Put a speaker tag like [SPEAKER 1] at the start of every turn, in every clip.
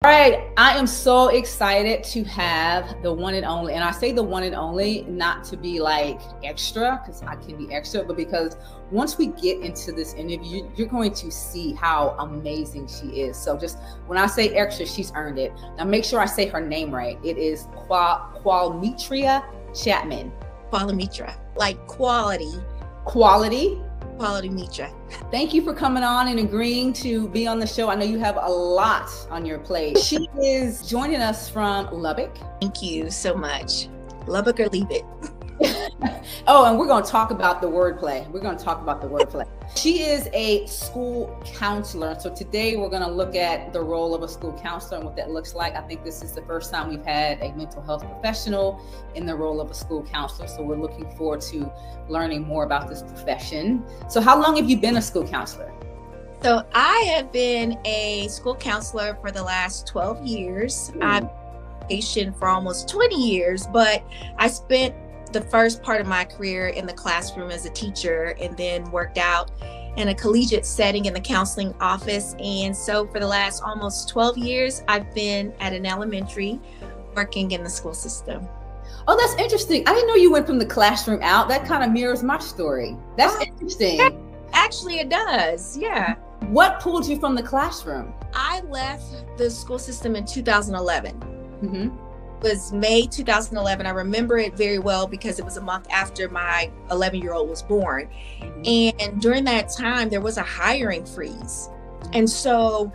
[SPEAKER 1] All right, I am so excited to have the one and only, and I say the one and only not to be like extra, because I can be extra, but because once we get into this interview, you're going to see how amazing she is. So just when I say extra, she's earned it. Now make sure I say her name right. It is Qualimetra Chapman.
[SPEAKER 2] Qualimetra, like quality.
[SPEAKER 1] Qualimetra. Thank you for coming on and agreeing to be on the show. I know you have a lot on your plate. She is joining us from Lubbock.
[SPEAKER 2] Thank you so much. Lubbock or leave it.
[SPEAKER 1] Oh, and we're going to talk about the wordplay. She is a school counselor. So today we're going to look at the role of a school counselor and what that looks like. I think this is the first time we've had a mental health professional in the role of a school counselor. So we're looking forward to learning more about this profession. So how long have you been a school counselor?
[SPEAKER 2] So I have been a school counselor for the last 12 years. I've been patient for almost 20 years, but I spent the first part of my career in the classroom as a teacher and then worked out in a collegiate setting in the counseling office. And so for the last almost 12 years, I've been at an elementary working in the school system.
[SPEAKER 1] Oh, that's interesting. I didn't know you went from the classroom out. That kind of mirrors my story. That's interesting.
[SPEAKER 2] Actually, it does. Yeah.
[SPEAKER 1] What pulled you from the classroom?
[SPEAKER 2] I left the school system in 2011.
[SPEAKER 1] Mm-hmm.
[SPEAKER 2] It was May 2011. I remember it very well because it was a month after my 11-year-old was born. Mm-hmm. And during that time, there was a hiring freeze. And so,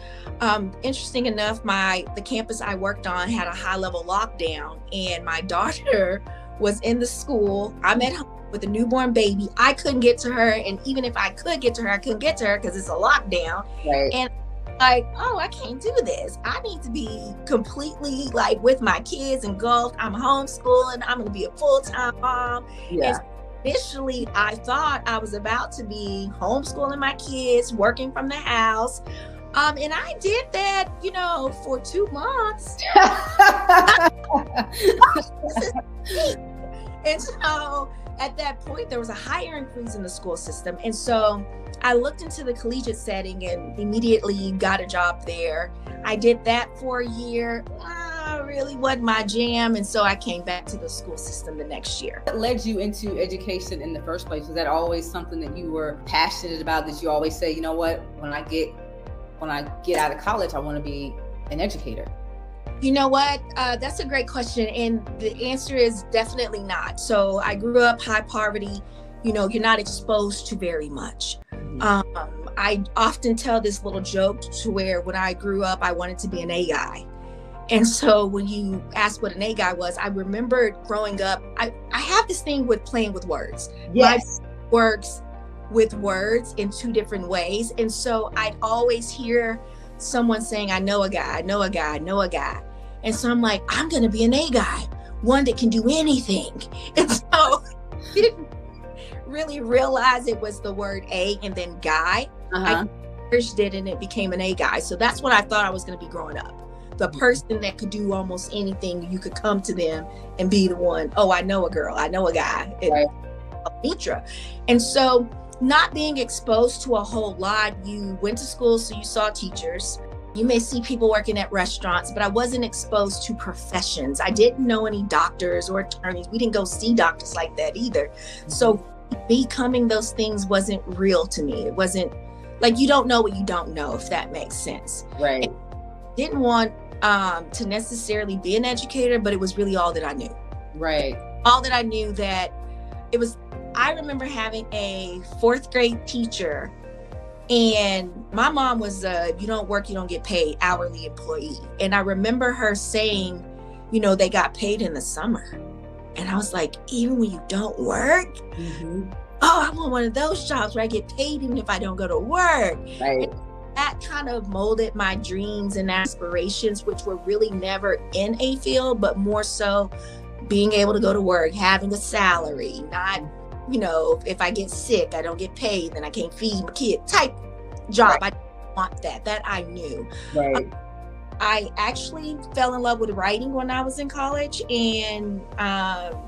[SPEAKER 2] interesting enough, the campus I worked on had a high-level lockdown, and my daughter was in the school. I'm at home with a newborn baby. I couldn't get to her, and even if I could get to her, I couldn't get to her because it's a lockdown.
[SPEAKER 1] Right.
[SPEAKER 2] And like, oh, I can't do this. I need to be completely like with my kids engulfed. I'm homeschooling. I'm going to be a full-time mom.
[SPEAKER 1] Yeah.
[SPEAKER 2] And initially, I thought I was about to be homeschooling my kids, working from the house. And I did that, for 2 months. And so at that point, there was a hiring freeze in the school system. And so I looked into the collegiate setting and immediately got a job there. I did that for a year. Really wasn't my jam. And so I came back to the school system the next year.
[SPEAKER 1] What led you into education in the first place? Was that always something that you were passionate about, that you always say, you know what, when I get out of college, I want to be an educator?
[SPEAKER 2] You know what? That's a great question. And the answer is definitely not. So I grew up high poverty. You're not exposed to very much. I often tell this little joke to where when I grew up, I wanted to be an A guy. And so when you asked what an A guy was, I remembered growing up, I have this thing with playing with words.
[SPEAKER 1] Yes.
[SPEAKER 2] My works with words in 2 different ways. And so I'd always hear someone saying, I know a guy, I know a guy, I know a guy. And so I'm like, I'm going to be an A guy, one that can do anything. And so I didn't really realize it was the word A and then guy. I first did, and it became an A guy. So that's what I thought I was going to be growing up. The person that could do almost anything. You could come to them and be the one. Oh, I know a girl, I know a guy.
[SPEAKER 1] Right.
[SPEAKER 2] And so not being exposed to a whole lot, you went to school, so you saw teachers. You may see people working at restaurants, but I wasn't exposed to professions. I didn't know any doctors or attorneys. We didn't go see doctors like that either. So becoming those things wasn't real to me. It wasn't like, you don't know what you don't know, if that makes sense.
[SPEAKER 1] Right.
[SPEAKER 2] And I didn't want to necessarily be an educator, but it was really all that I knew.
[SPEAKER 1] Right.
[SPEAKER 2] All that I knew that it was. I remember having a 4th grade teacher, and my mom was you don't work, you don't get paid, hourly employee. And I remember her saying, they got paid in the summer. And I was like, even when you don't work?
[SPEAKER 1] Mm-hmm.
[SPEAKER 2] Oh, I want one of those jobs where I get paid even if I don't go to work.
[SPEAKER 1] Right.
[SPEAKER 2] And that kind of molded my dreams and aspirations, which were really never in a field, but more so being able to go to work, having a salary, not, if I get sick, I don't get paid, then I can't feed my kid type job. Right. I didn't want that I knew.
[SPEAKER 1] Right.
[SPEAKER 2] I actually fell in love with writing when I was in college, and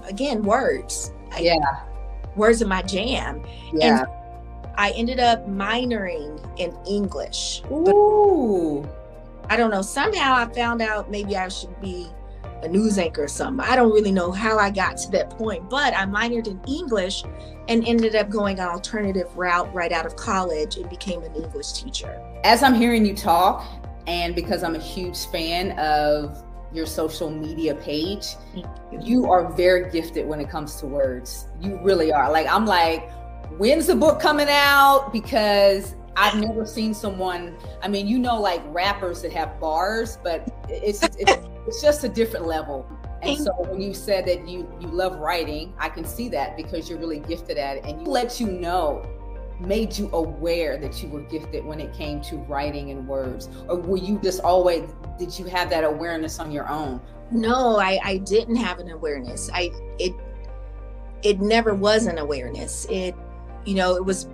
[SPEAKER 2] again, words. Words are my jam.
[SPEAKER 1] Yeah.
[SPEAKER 2] And I ended up minoring in English.
[SPEAKER 1] Ooh.
[SPEAKER 2] I don't know. Somehow I found out maybe I should be a news anchor or something. I don't really know how I got to that point, but I minored in English and ended up going an alternative route right out of college and became an English teacher.
[SPEAKER 1] As I'm hearing you talk, and because I'm a huge fan of your social media page, you are very gifted when it comes to words. You really are. Like, I'm like, when's the book coming out? Because I've never seen someone, I mean, you know, like rappers that have bars, but it's just a different level. And so when you said that you love writing, I can see that because you're really gifted at it, and you let you know, made you aware that you were gifted when it came to writing and words? Or were you just always, did you have that awareness on your own?
[SPEAKER 2] No, I didn't have an awareness. It never was an awareness. It was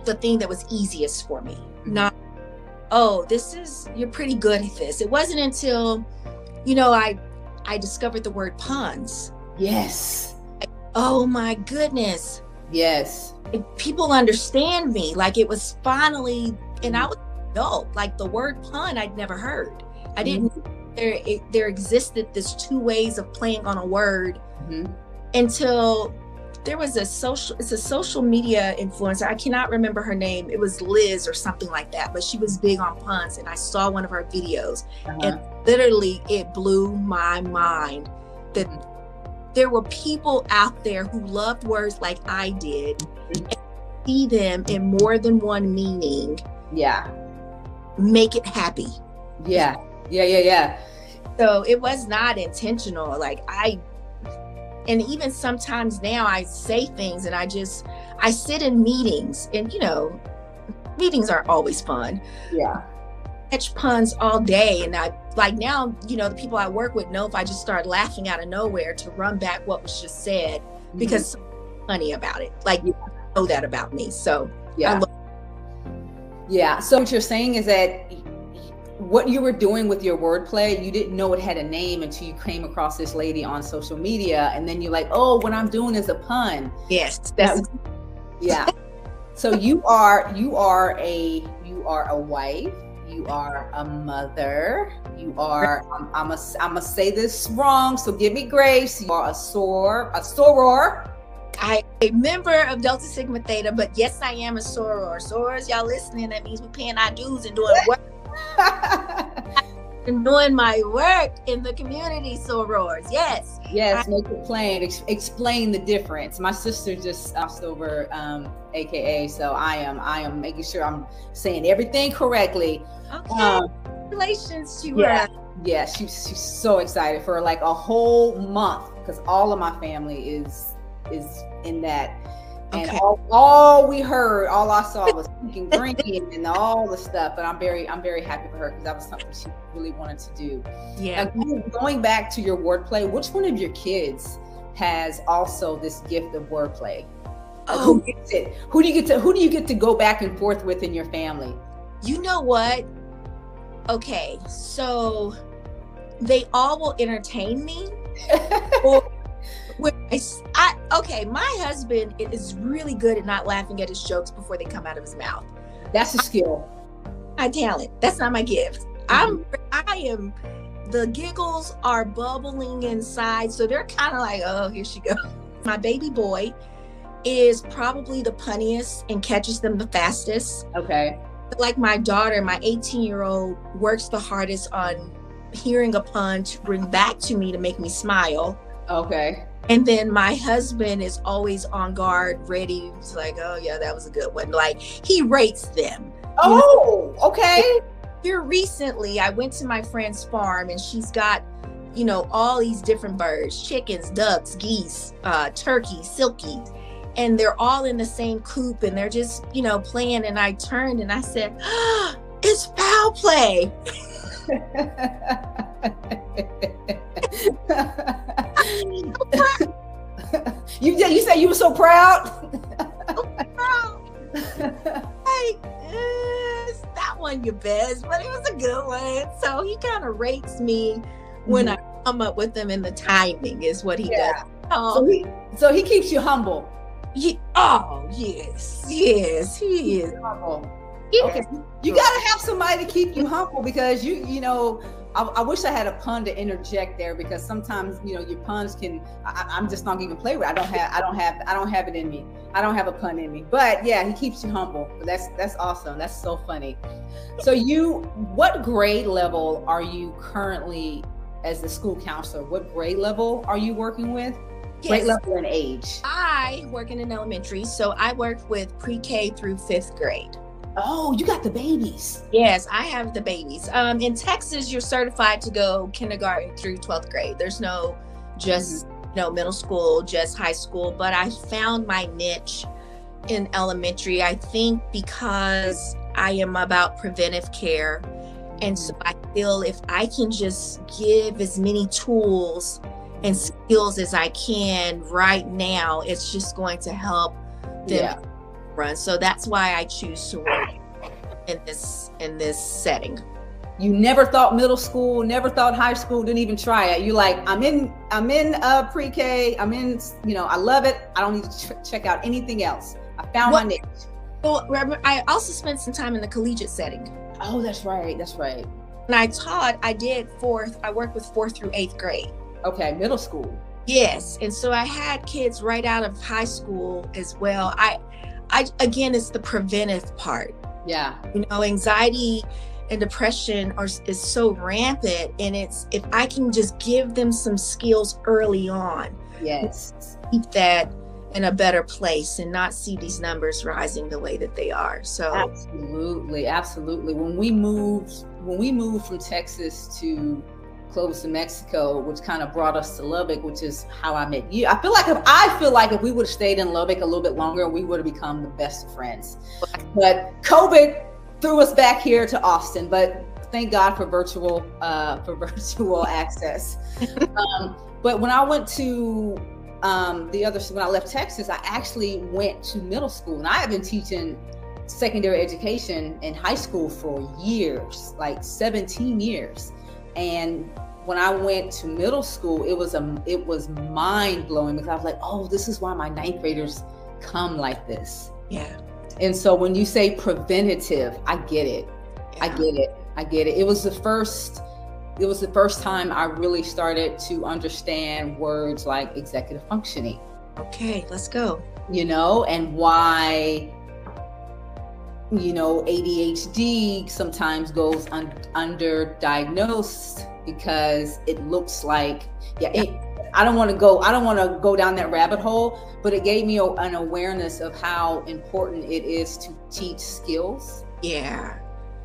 [SPEAKER 2] the thing that was easiest for me. Not, oh, you're pretty good at this. It wasn't until, I discovered the word puns.
[SPEAKER 1] Yes.
[SPEAKER 2] Oh my goodness.
[SPEAKER 1] Yes.
[SPEAKER 2] People understand me. Like, it was finally, and I was adult, like the word pun I'd never heard. I didn't, there existed this two ways of playing on a word until there was a social media influencer. I cannot remember her name. It was Liz or something like that, but she was big on puns, and I saw one of her videos and literally it blew my mind that there were people out there who loved words like I did and see them in more than one meaning.
[SPEAKER 1] Yeah.
[SPEAKER 2] Make it happy.
[SPEAKER 1] Yeah.
[SPEAKER 2] So it was not intentional. And even sometimes now I say things and I sit in meetings, and meetings are always fun.
[SPEAKER 1] Yeah.
[SPEAKER 2] Catch puns all day. And I like now, the people I work with know if I just start laughing out of nowhere to run back what was just said because something's funny about it. Like, you know that about me. So
[SPEAKER 1] yeah. Yeah. So what you're saying is that what you were doing with your wordplay, you didn't know it had a name until you came across this lady on social media, and then you're like, oh, what I'm doing is a pun.
[SPEAKER 2] Yes.
[SPEAKER 1] Yeah. So you are a wife, you are a mother, you are I'm gonna say this wrong, so give me grace. You are a soror.
[SPEAKER 2] I'm a member of Delta Sigma Theta, but yes, I am a soror. Sorors, y'all listening, that means we're paying our dues and doing work. And doing my work in the community, sorors. Yes.
[SPEAKER 1] Make it plain. Explain the difference. My sister just crossed over, AKA. So I am making sure I'm saying everything correctly.
[SPEAKER 2] Okay. Congratulations to her.
[SPEAKER 1] Yeah, she's so excited for like a whole month, because all of my family is in that. And all we heard, all I saw was speaking green and all the stuff. But I'm very happy for her, because that was something she really wanted to do.
[SPEAKER 2] Yeah.
[SPEAKER 1] Now, going back to your wordplay, which one of your kids has also this gift of wordplay? Who gets it? Who do you get to go back and forth with in your family?
[SPEAKER 2] You know what? Okay, so they all will entertain me. My husband is really good at not laughing at his jokes before they come out of his mouth.
[SPEAKER 1] That's a skill.
[SPEAKER 2] My talent. That's not my gift. The giggles are bubbling inside, so they're kind of like, oh, here she goes. My baby boy is probably the punniest and catches them the fastest.
[SPEAKER 1] Okay.
[SPEAKER 2] Like my daughter, my 18-year-old, works the hardest on hearing a pun to bring back to me to make me smile.
[SPEAKER 1] Okay.
[SPEAKER 2] And then my husband is always on guard, ready. He's like, oh yeah, that was a good one. Like, he rates them.
[SPEAKER 1] Oh, okay.
[SPEAKER 2] Here recently, I went to my friend's farm, and she's got, all these different birds: chickens, ducks, geese, turkeys, silkies. And they're all in the same coop, and they're just, playing. And I turned and I said, oh, it's foul play.
[SPEAKER 1] You said you were so proud.
[SPEAKER 2] It's that one your best, but it was a good one. So he kind of rates me when I come up with them, and the timing is what he does.
[SPEAKER 1] So he keeps you humble.
[SPEAKER 2] Oh yes, he is.
[SPEAKER 1] Humble. Okay, you got to have somebody to keep you humble, because you know, I wish I had a pun to interject there, because sometimes, you know, your puns can, I'm just not even play with. I don't have it in me. I don't have a pun in me, but yeah, he keeps you humble. That's awesome. That's so funny. So what grade level are you currently as the school counselor? What grade level are you working with?
[SPEAKER 2] Yes.
[SPEAKER 1] Grade level and age.
[SPEAKER 2] I work in an elementary, so I work with pre-K through 5th grade.
[SPEAKER 1] Oh, you got the babies.
[SPEAKER 2] Yes, I have the babies. In Texas, you're certified to go kindergarten through 12th grade. There's no just middle school, just high school. But I found my niche in elementary, I think, because I am about preventive care. And so I feel if I can just give as many tools and skills as I can right now, it's just going to help them run. So that's why I choose to work in this setting.
[SPEAKER 1] You never thought middle school, never thought high school, didn't even try it. You like, I'm in pre-K, I'm in, you know, I love it. I don't need to check out anything else. I found my niche.
[SPEAKER 2] Well, I also spent some time in the collegiate setting.
[SPEAKER 1] Oh, that's right. That's right.
[SPEAKER 2] When I taught, I worked with 4th through 8th grade. Okay,
[SPEAKER 1] middle school.
[SPEAKER 2] Yes. And so I had kids right out of high school as well. Again, it's the preventive part.
[SPEAKER 1] Yeah.
[SPEAKER 2] You know, anxiety and depression is so rampant, and if I can just give them some skills early on.
[SPEAKER 1] Yes.
[SPEAKER 2] Keep that in a better place and not see these numbers rising the way that they are. So
[SPEAKER 1] absolutely. When we moved from Texas to Clovis, New Mexico, which kind of brought us to Lubbock, which is how I met you. I feel like if we would have stayed in Lubbock a little bit longer, we would have become the best friends. But COVID threw us back here to Austin. But thank God for virtual access. But when I went to when I left Texas, I actually went to middle school, and I have been teaching secondary education in high school for years, like 17 years. And when I went to middle school, it was mind blowing, because I was like, oh, this is why my 9th graders come like this.
[SPEAKER 2] Yeah.
[SPEAKER 1] And so when you say preventative, I get it. Yeah. I get it. It was the first time I really started to understand words like executive functioning.
[SPEAKER 2] Okay, let's go.
[SPEAKER 1] You know, and why, you know, ADHD sometimes goes underdiagnosed, because it looks like, I don't want to go down that rabbit hole, but it gave me an awareness of how important it is to teach skills.
[SPEAKER 2] Yeah.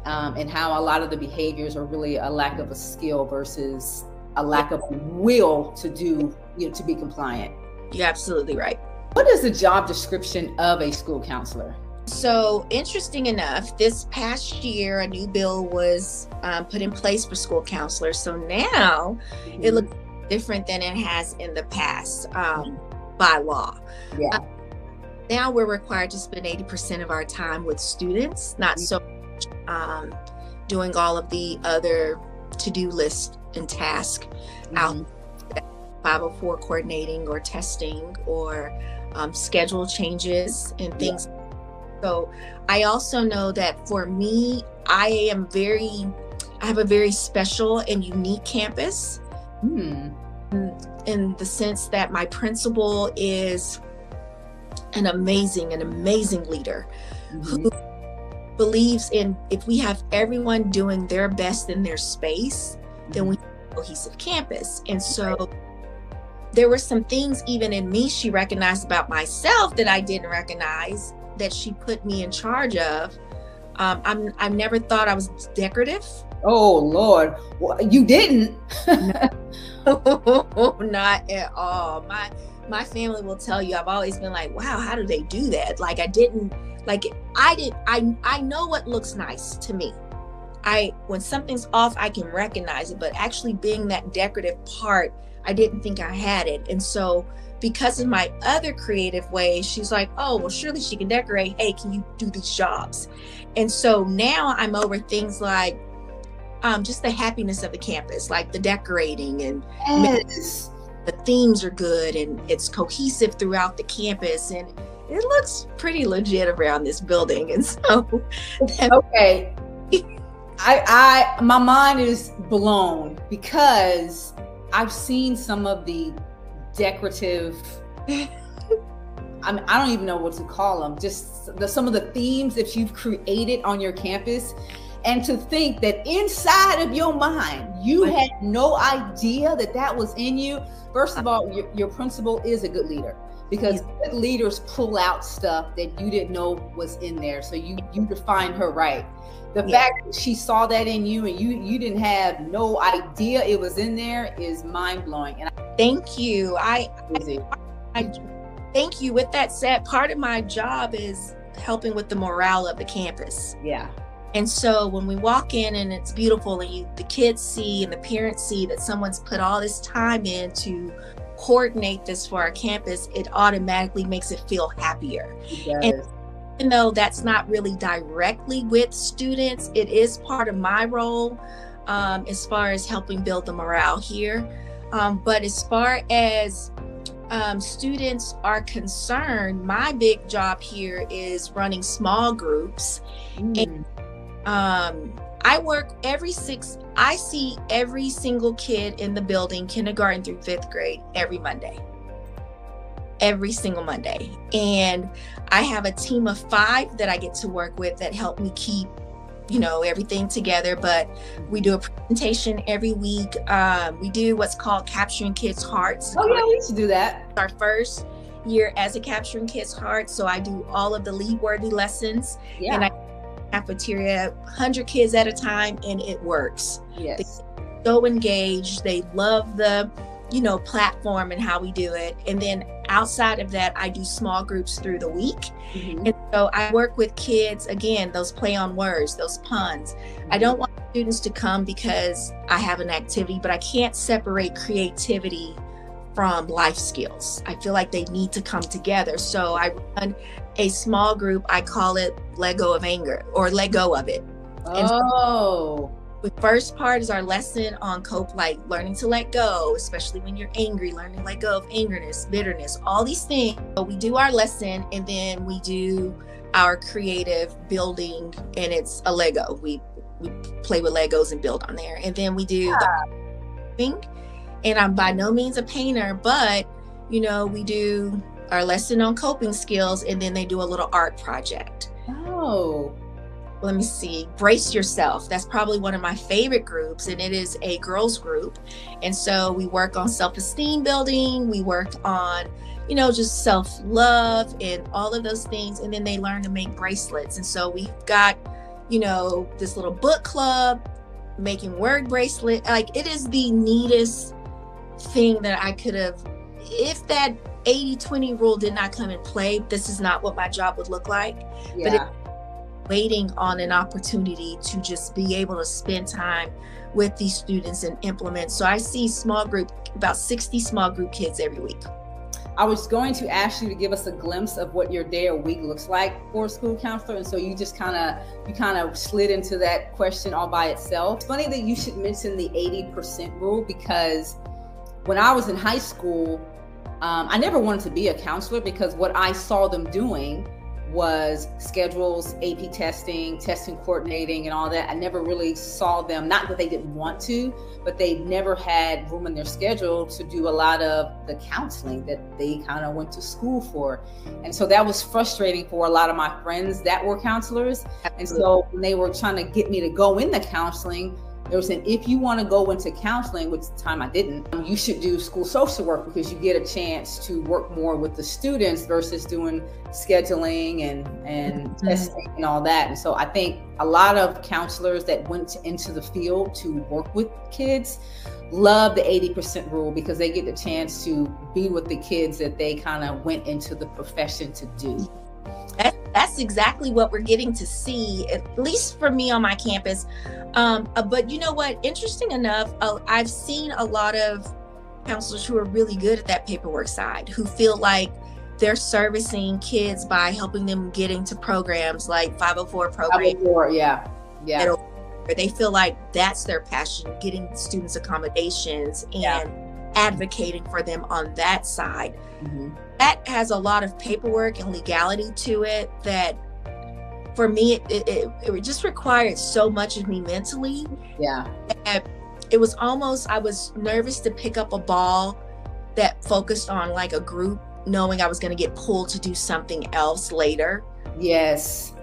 [SPEAKER 1] And how a lot of the behaviors are really a lack of a skill versus a lack of will to do, to be compliant.
[SPEAKER 2] You're absolutely right.
[SPEAKER 1] What is the job description of a school counselor?
[SPEAKER 2] So interesting enough, this past year, a new bill was put in place for school counselors. So now it looks different than it has in the past by law.
[SPEAKER 1] Yeah.
[SPEAKER 2] Now we're required to spend 80% of our time with students, not so doing all of the other to-do list and task out 504 coordinating or testing or schedule changes and things. Yeah. So I also know that for me, I have a very special and unique campus in the sense that my principal is an amazing leader who believes in, if we have everyone doing their best in their space, then we have a cohesive campus. And so there were some things even in me she recognized about myself that I didn't recognize, that she put me in charge of. I never thought I was decorative.
[SPEAKER 1] Oh Lord, well, you didn't.
[SPEAKER 2] No, not at all. My family will tell you, I've always been like, wow, how do they do that? Like I know what looks nice to me. When something's off, I can recognize it, but actually being that decorative part, I didn't think I had it. And so because of my other creative ways, she's like, oh, well, surely she can decorate. Hey, can you do these jobs? And so now I'm over things like just the happiness of the campus, like the decorating and the themes are good and it's cohesive throughout the campus. And it looks pretty legit around this building. And so
[SPEAKER 1] okay. My mind is blown because I've seen some of the decorative, I don't even know what to call them, just some of the themes that you've created on your campus. And to think that inside of your mind, you had no idea that that was in you. First of all, your principal is a good leader, because good leaders pull out stuff that you didn't know was in there. So you defined her right. The fact that she saw that in you and you didn't have no idea it was in there is mind-blowing. And
[SPEAKER 2] thank you. I thank you. With that said, part of my job is helping with the morale of the campus.
[SPEAKER 1] Yeah.
[SPEAKER 2] And so when we walk in and it's beautiful and the kids see and the parents see that someone's put all this time in to coordinate this for our campus, it automatically makes it feel happier.
[SPEAKER 1] It does.
[SPEAKER 2] And even though that's not really directly with students, it is part of my role as far as helping build the morale here. But as far as students are concerned, my big job here is running small groups. And I see every single kid in the building, kindergarten through 5th grade, every Monday. Every single Monday. And I have a team of 5 that I get to work with that help me keep, everything together. But we do a presentation every week. We do what's called Capturing Kids' Hearts.
[SPEAKER 1] Oh yeah, we used to do that.
[SPEAKER 2] Our first year as a Capturing Kids' Hearts. So I do all of the lead-worthy lessons.
[SPEAKER 1] Yeah.
[SPEAKER 2] And I cafeteria, 100 kids at a time, and it works.
[SPEAKER 1] Yes.
[SPEAKER 2] They're so engaged. They love the, platform and how we do it. And then outside of that, I do small groups through the week. And so I work with kids, again, those play on words, those puns. I don't want students to come because I have an activity, but I can't separate creativity from life skills. I feel like they need to come together. So I run a small group. I call it Lego of Anger, or let go of it.
[SPEAKER 1] Oh.
[SPEAKER 2] The first part is our lesson on learning to let go, especially when you're angry, learning to let go of angerness, bitterness, all these things. So we do our lesson, and then we do our creative building, and it's a Lego. We play with Legos and build on there. And then we do the thing. And I'm by no means a painter, but we do our lesson on coping skills, and then they do a little art project.
[SPEAKER 1] Oh.
[SPEAKER 2] Let me see. Brace Yourself. That's probably one of my favorite groups, and it is a girls group. And so we work on self-esteem building. We work on, just self-love and all of those things. And then they learn to make bracelets. And so we've got, this little book club, making word bracelet. Like, it is the neatest thing that I could have, if that 80-20 rule did not come in play, this is not what my job would look like.
[SPEAKER 1] Yeah.
[SPEAKER 2] But waiting on an opportunity to just be able to spend time with these students and implement. So I see small group, about 60 small group kids every week.
[SPEAKER 1] I was going to ask you to give us a glimpse of what your day or week looks like for a school counselor. And so you just kind of slid into that question all by itself. It's funny that you should mention the 80% rule, because when I was in high school, I never wanted to be a counselor, because what I saw them doing was schedules, AP testing coordinating, and all that. I never really saw them, not that they didn't want to, but they never had room in their schedule to do a lot of the counseling that they kind of went to school for. And so that was frustrating for a lot of my friends that were counselors. And so when they were trying to get me to go into counseling, they were saying, if you want to go into counseling, which at the time I didn't, you should do school social work, because you get a chance to work more with the students versus doing scheduling and testing and all that. And so I think a lot of counselors that went into the field to work with kids love the 80% rule, because they get the chance to be with the kids that they kind of went into the profession to do.
[SPEAKER 2] That's exactly what we're getting to see, at least for me on my campus. But you know what? Interesting enough, I've seen a lot of counselors who are really good at that paperwork side, who feel like they're servicing kids by helping them get into programs like 504 programs.
[SPEAKER 1] 504, yeah.
[SPEAKER 2] They feel like that's their passion, getting students accommodations and advocating for them on that side.
[SPEAKER 1] Mm-hmm.
[SPEAKER 2] That has a lot of paperwork and legality to it that for me, it just required so much of me mentally.
[SPEAKER 1] Yeah.
[SPEAKER 2] It was almost, I was nervous to pick up a ball that focused on like a group, knowing I was going to get pulled to do something else later.
[SPEAKER 1] Yes.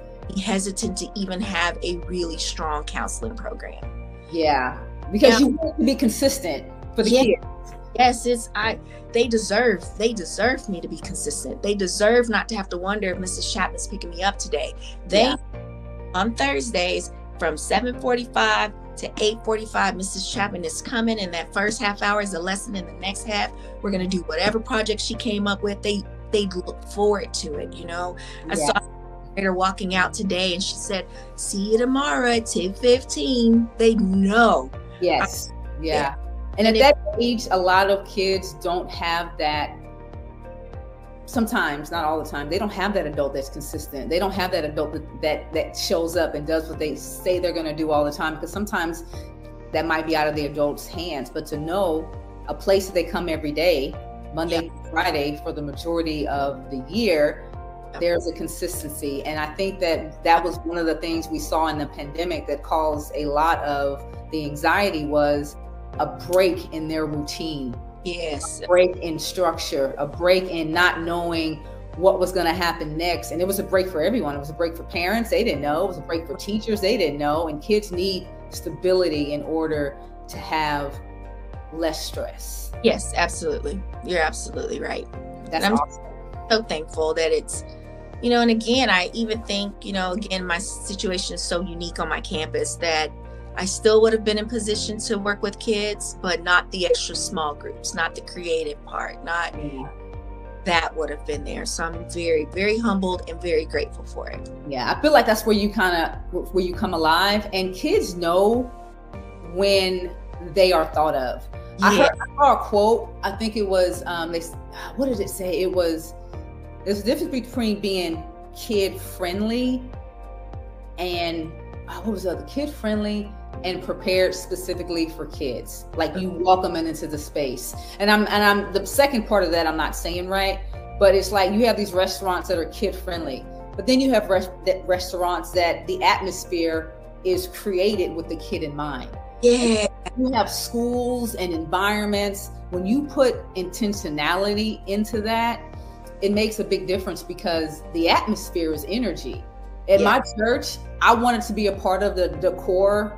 [SPEAKER 2] Hesitant to even have a really strong counseling program.
[SPEAKER 1] Yeah. Because you want to be consistent for the kids.
[SPEAKER 2] Yes, they deserve me to be consistent. They deserve not to have to wonder if Mrs. Chapman's picking me up today. On Thursdays from 7:45 to 8:45, Mrs. Chapman is coming, and that first half hour is a lesson. In the next half, we're gonna do whatever project she came up with. They look forward to it, you know. I saw her walking out today, and she said, "See you tomorrow at 10:15." They know.
[SPEAKER 1] Yes. And at that age, a lot of kids don't have that. Sometimes, not all the time, they don't have that adult that's consistent. They don't have that adult that shows up and does what they say they're going to do all the time, because sometimes that might be out of the adult's hands. But to know a place that they come every day, Monday to Friday, for the majority of the year, there's a consistency. And I think that was one of the things we saw in the pandemic that caused a lot of the anxiety, was a break in their routine.
[SPEAKER 2] Yes.
[SPEAKER 1] A break in structure, a break in not knowing what was going to happen next. And it was a break for everyone. It was a break for parents. They didn't know. It was a break for teachers. They didn't know. And kids need stability in order to have less stress.
[SPEAKER 2] Yes, absolutely. You're absolutely right.
[SPEAKER 1] That's
[SPEAKER 2] I'm
[SPEAKER 1] awesome.
[SPEAKER 2] So thankful that it's, you know, and again, I even think, you know, again, my situation is so unique on my campus that I still would have been in position to work with kids, but not the extra small groups, not the creative part, not that would have been there. So I'm very, very humbled and very grateful for it.
[SPEAKER 1] Yeah, I feel like that's where you come alive, and kids know when they are thought of. I saw a quote. I think it was, what did it say? There's a difference between being kid friendly and what was the other? Kid friendly and prepared specifically for kids. Like you welcome them into the space. And I'm the second part of that I'm not saying right, but it's like you have these restaurants that are kid friendly, but then you have restaurants that the atmosphere is created with the kid in mind.
[SPEAKER 2] Yeah.
[SPEAKER 1] You have schools and environments. When you put intentionality into that, it makes a big difference, because the atmosphere is energy. At my church, I wanted to be a part of the decor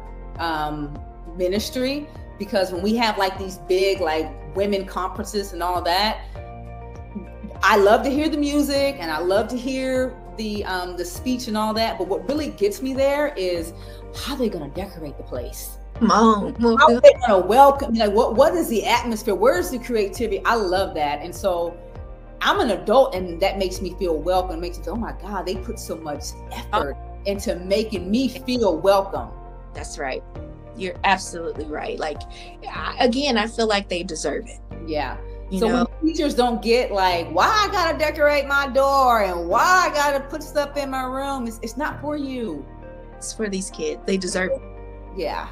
[SPEAKER 1] ministry, because when we have like these big like women conferences and all that, I love to hear the music and I love to hear the speech and all that. But what really gets me there is how they're going to decorate the place.
[SPEAKER 2] Mom,
[SPEAKER 1] how are they going to welcome? Like, what is the atmosphere? Where's the creativity? I love that. And so I'm an adult, and that makes me feel welcome. It makes me feel, oh my God, they put so much effort into making me feel welcome.
[SPEAKER 2] That's right. You're absolutely right. Like, again, I feel like they deserve it.
[SPEAKER 1] Yeah.
[SPEAKER 2] You
[SPEAKER 1] so
[SPEAKER 2] know?
[SPEAKER 1] When teachers don't get like, why I gotta decorate my door and why I gotta put stuff in my room, it's not for you.
[SPEAKER 2] It's for these kids. They deserve it.
[SPEAKER 1] Yeah.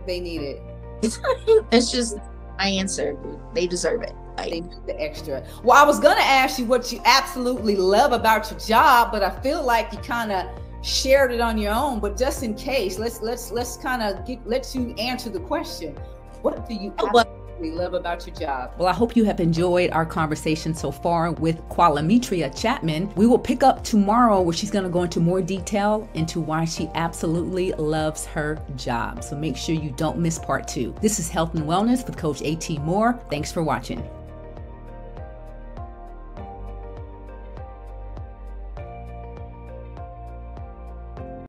[SPEAKER 1] They need it.
[SPEAKER 2] It's just my answer. They deserve it.
[SPEAKER 1] They need the extra. Well, I was gonna ask you what you absolutely love about your job, but I feel like you kind of shared it on your own. But just in case, let's kind of let you answer the question. What do you absolutely love about your job? Well, I hope you have enjoyed our conversation so far with Qualimetra Chapman. We will pick up tomorrow, where she's going to go into more detail into why she absolutely loves her job. So make sure you don't miss part 2. This is Health and Wellness with Coach A.T. Moore. Thanks for watching.